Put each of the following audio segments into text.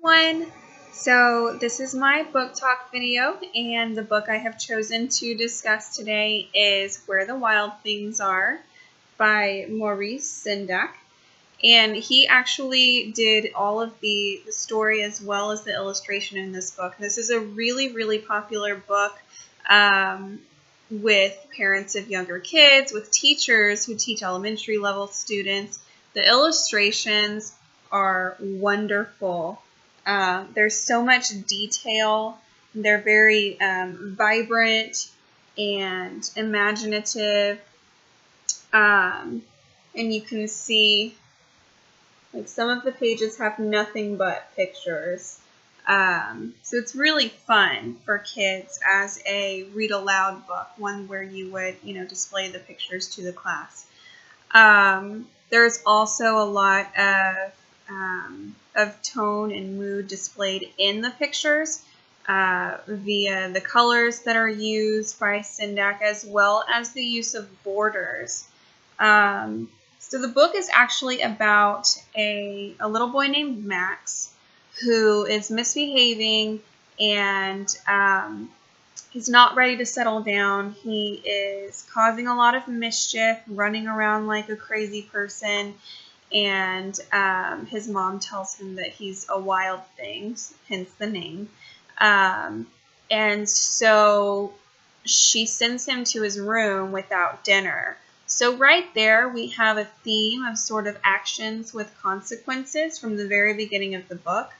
Everyone. So this is my book talk video, and the book I have chosen to discuss today is Where the Wild Things Are by Maurice Sendak. And he actually did all of the story as well as the illustration in this book. This is a really popular book with parents of younger kids, with teachers who teach elementary level students. The illustrations are wonderful. There's so much detail. They're very vibrant and imaginative. And you can see like some of the pages have nothing but pictures. So it's really fun for kids as a read aloud book, one where you would, display the pictures to the class. There's also a lot of tone and mood displayed in the pictures via the colors that are used by Sendak, as well as the use of borders. So the book is actually about a little boy named Max who is misbehaving and he's not ready to settle down. He is causing a lot of mischief, running around like a crazy person, and his mom tells him that he's a wild thing, hence the name. And so she sends him to his room without dinner. So right there we have a theme of sort of actions with consequences from the very beginning of the book.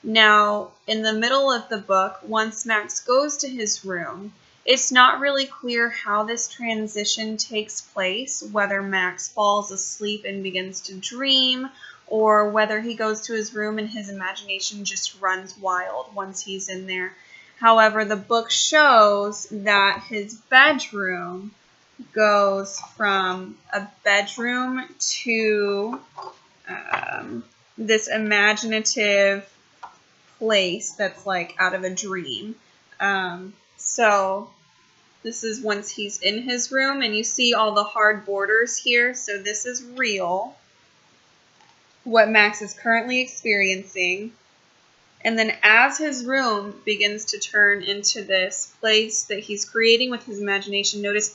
Now, in the middle of the book, once Max goes to his room, it's not really clear how this transition takes place, whether Max falls asleep and begins to dream, or whether he goes to his room and his imagination just runs wild once he's in there. However, the book shows that his bedroom goes from a bedroom to this imaginative place that's like out of a dream. So this is once he's in his room, and you see all the hard borders here. So this is real, what Max is currently experiencing. And then as his room begins to turn into this place that he's creating with his imagination, notice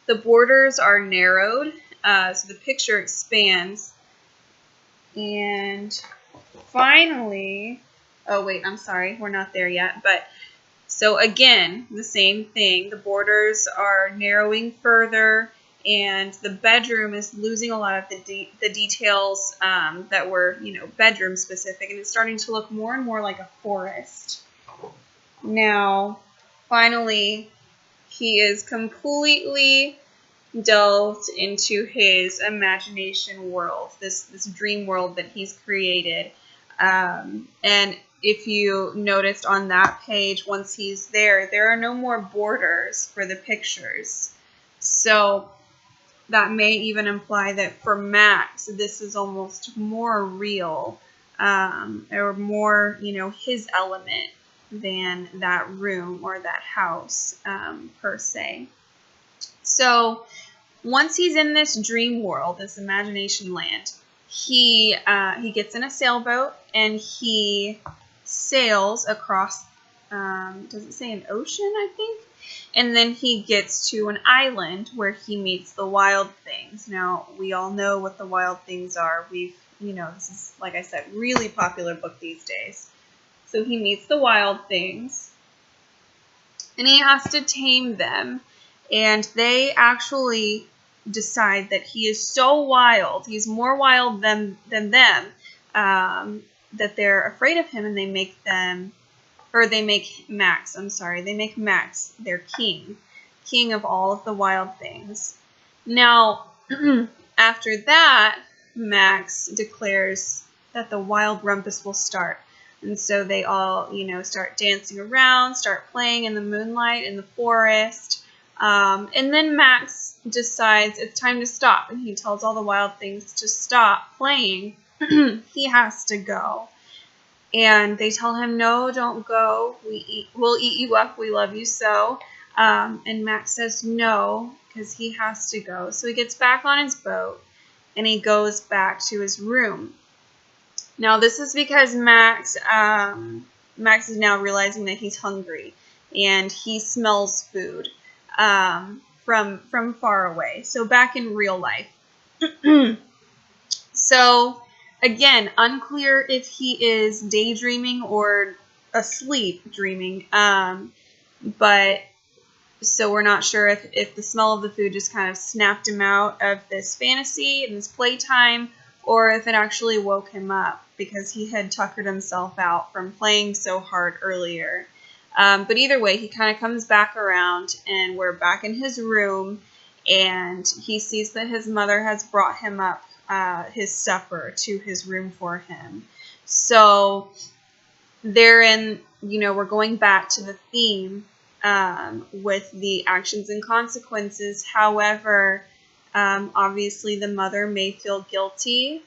the borders are narrowed, so the picture expands. And finally, oh wait, I'm sorry, we're not there yet. But so again, the same thing. The borders are narrowing further, and the bedroom is losing a lot of the details that were, bedroom specific, and it's starting to look more and more like a forest. Now, finally, he is completely delved into his imagination world, this dream world that he's created. And if you noticed on that page, once he's there, there are no more borders for the pictures. So that may even imply that for Max, this is almost more real, or more, his element than that room or that house per se. So once he's in this dream world, this imagination land, he gets in a sailboat and he sails across, does it say an ocean, I think? And then he gets to an island where he meets the wild things. Now, we all know what the wild things are. This is, like I said, really popular book these days. So he meets the wild things, and he has to tame them. And they actually decide that he is so wild, he's more wild than them, that they're afraid of him, and they make Max their king of all of the wild things. Now, after that, Max declares that the wild rumpus will start. And so they all, start dancing around, start playing in the moonlight in the forest. And then Max decides it's time to stop, and he tells all the wild things to stop playing. He has to go. And they tell him, no, don't go. We'll eat you up. We love you so. And Max says no, because he has to go. So he gets back on his boat, and he goes back to his room. Now this is because Max is now realizing that he's hungry, and he smells food from far away. So back in real life. So again, unclear if he is daydreaming or asleep dreaming. But so we're not sure if the smell of the food just kind of snapped him out of this fantasy and this playtime, or if it actually woke him up because he had tuckered himself out from playing so hard earlier. But either way, he kind of comes back around, and we're back in his room, and he sees that his mother has brought him up his supper to his room for him. So therein, we're going back to the theme with the actions and consequences. However, obviously the mother may feel guilty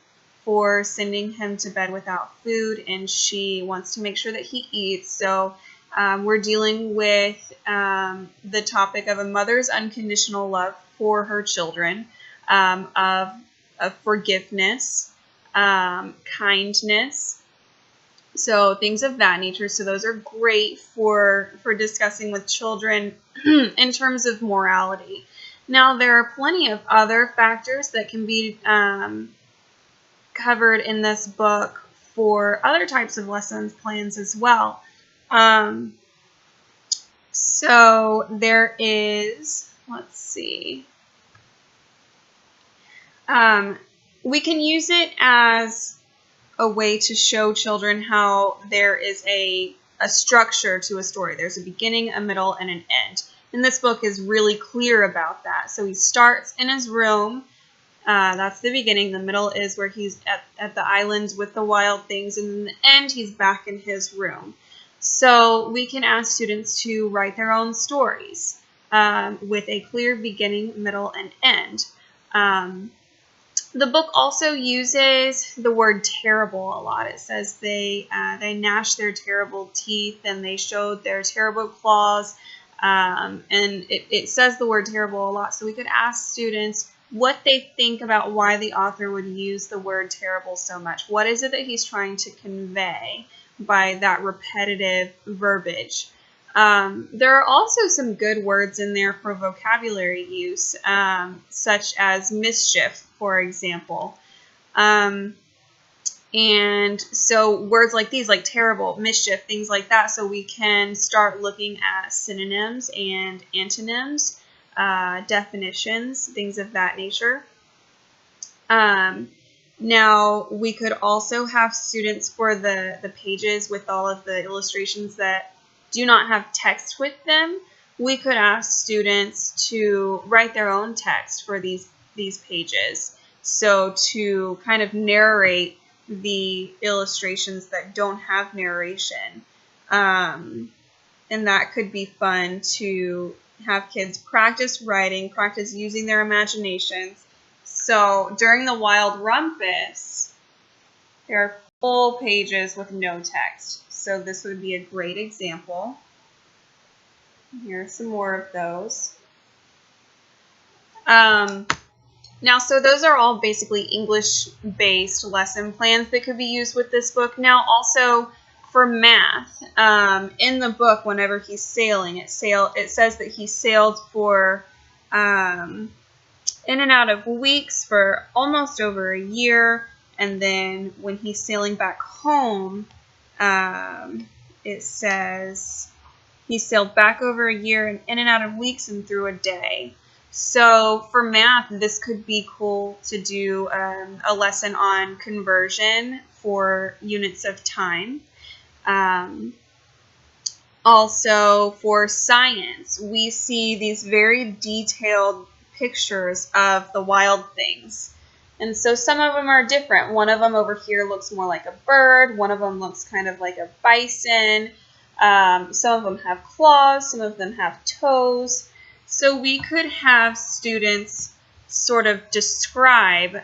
for sending him to bed without food, and she wants to make sure that he eats. So we're dealing with the topic of a mother's unconditional love for her children, of forgiveness, kindness, so things of that nature. So those are great for discussing with children in terms of morality. Now, there are plenty of other factors that can be covered in this book for other types of lessons plans as well. So there is, let's see. We can use it as a way to show children how there is a structure to a story. There's a beginning, a middle, and an end. And this book is really clear about that. So he starts in his room. That's the beginning. The middle is where he's at the islands with the wild things. And in the end, he's back in his room. So we can ask students to write their own stories with a clear beginning, middle, and end. The book also uses the word terrible a lot. It says they gnashed their terrible teeth and they showed their terrible claws. And it says the word terrible a lot. So we could ask students what they think about why the author would use the word terrible so much. What is it that he's trying to convey by that repetitive verbiage? There are also some good words in there for vocabulary use, such as mischief, for example. And so words like these, like terrible, mischief, things like that, so we can start looking at synonyms and antonyms, definitions, things of that nature. Now, we could also have students for the pages with all of the illustrations that do not have text with them. We could ask students to write their own text for these pages. So to kind of narrate the illustrations that don't have narration. And that could be fun to have kids practice writing, practice using their imaginations. So during the Wild Rumpus, there are full pages with no text. So this would be a great example. Here are some more of those. Now, so those are all basically English-based lesson plans that could be used with this book. Now, also for math, in the book, whenever he's sailing, it says that he sailed for in and out of weeks for almost over a year, and then when he's sailing back home, it says he sailed back over a year and in and out of weeks and through a day. So for math, this could be cool to do a lesson on conversion for units of time. Also for science, we see these very detailed pictures of the wild things. And so some of them are different. One of them over here looks more like a bird. One of them looks kind of like a bison. Some of them have claws. Some of them have toes. So we could have students sort of describe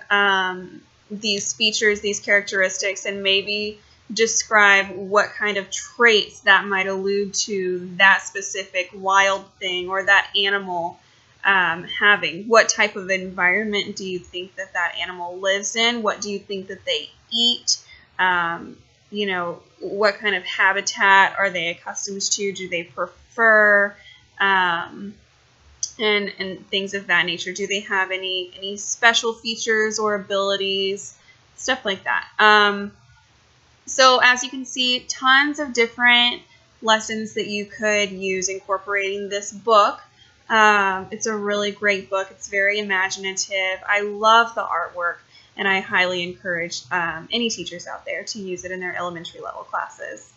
these features, these characteristics, and maybe describe what kind of traits that might allude to that specific wild thing or that animal having. What type of environment do you think that animal lives in? What do you think that they eat? You know, what kind of habitat are they accustomed to? Do they prefer? And things of that nature. Do they have any special features or abilities? Stuff like that. So as you can see, tons of different lessons that you could use incorporating this book. It's a really great book. It's very imaginative. I love the artwork, and I highly encourage any teachers out there to use it in their elementary level classes.